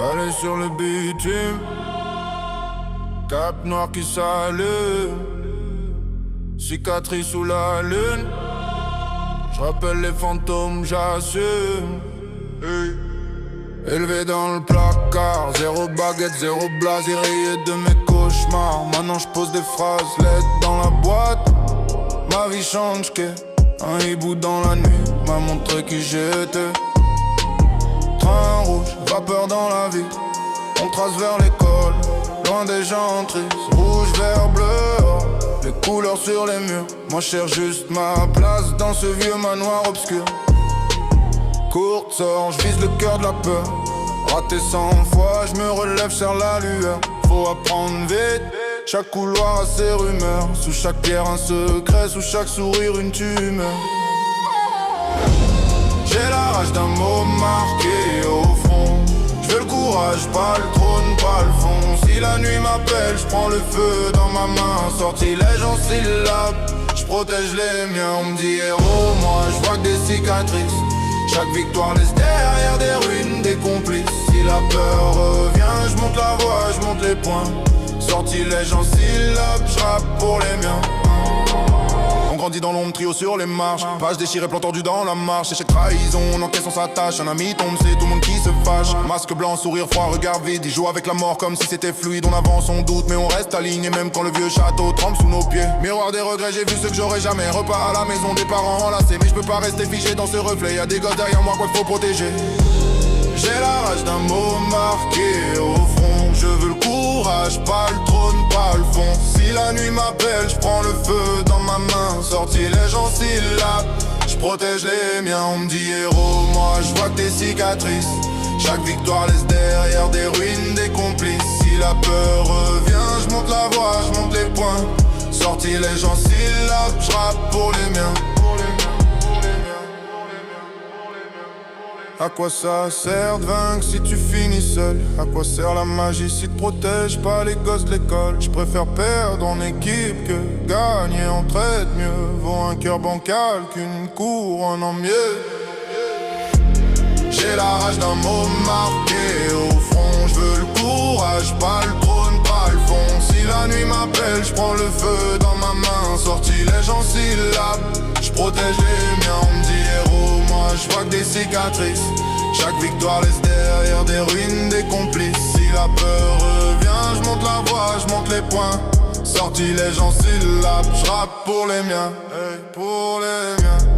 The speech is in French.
Balai sur le bitume, cap noir qui s'allume, cicatrice sous la lune. J'rappelle les fantômes, j'assume. Hey. Élevé dans le placard, zéro baguette, zéro blase, rayé de mes cauchemars. Maintenant j'pose des phrases lettres dans la boîte. Ma vie change qu'un hibou dans la nuit m'a montré qui j'étais. Train rouge, vapeur dans la vie. On trace vers l'école, loin des gens tristes. Rouge, vert, bleu, les couleurs sur les murs. Moi je cherche juste ma place dans ce vieux manoir obscur. Courte sort, je vise le cœur de la peur. Raté 100 fois, je me relève, serre la lueur. Faut apprendre vite, chaque couloir a ses rumeurs. Sous chaque pierre un secret, sous chaque sourire une tumeur. J'ai la rage d'un mot marqué au front. Je veux le courage, pas le trône, pas le fond. Si la nuit m'appelle, je prends le feu dans ma main. Sortilège en syllabes, je protège les miens. On me dit héros, moi je vois que des cicatrices. Chaque victoire laisse derrière des ruines, des complices. Si la peur revient, je monte la voix, je monte les points. Sortilège en syllabes, je rappe pour les miens. On grandit dans l'ombre, trio sur les marches. Page déchirée, plan tordu dans la marche. Échec, trahison, on encaisse, on s'attache. Un ami tombe, c'est tout le monde qui se fâche. Masque blanc, sourire froid, regard vide. Il joue avec la mort comme si c'était fluide. On avance, on doute, mais on reste aligné. Même quand le vieux château tremble sous nos pieds. Miroir des regrets, j'ai vu ce que j'aurais jamais. Repars à la maison, des parents enlacés. Mais je peux pas rester figé dans ce reflet. Y'a des gosses derrière moi, quoi qu'il faut protéger. J'ai la rage d'un mot marqué au front. Je veux le courage, pas le trône, pas le fond. Si la nuit m'appelle, je prends le feu dans ma main. Sortilège en syllabes, je protège les miens. On me dit héros, moi je vois que tes cicatrices. Chaque victoire laisse derrière des ruines, des complices. Si la peur revient, je monte la voix, je monte les points. Sortilège en syllabes, je rappe pour les miens. À quoi ça sert de vaincre si tu finis seul? À quoi sert la magie si te protège pas les gosses de l'école? Je préfère perdre en équipe que gagner en traite mieux. Vaut un cœur bancal qu'une couronne en mieux. J'ai la rage d'un mot marqué au front. Je veux le courage, pas le trône, pas le fond. Si la nuit m'appelle, je prends le feu dans ma main. Sortilège en syllabes, je protège les miens. On me dit héros, moi je vois que des cicatrices. Chaque victoire laisse derrière des ruines, des complices. Si la peur revient, je monte la voix, je monte les points. Sortilège en syllabes, je rappe pour les miens, hey, pour les miens.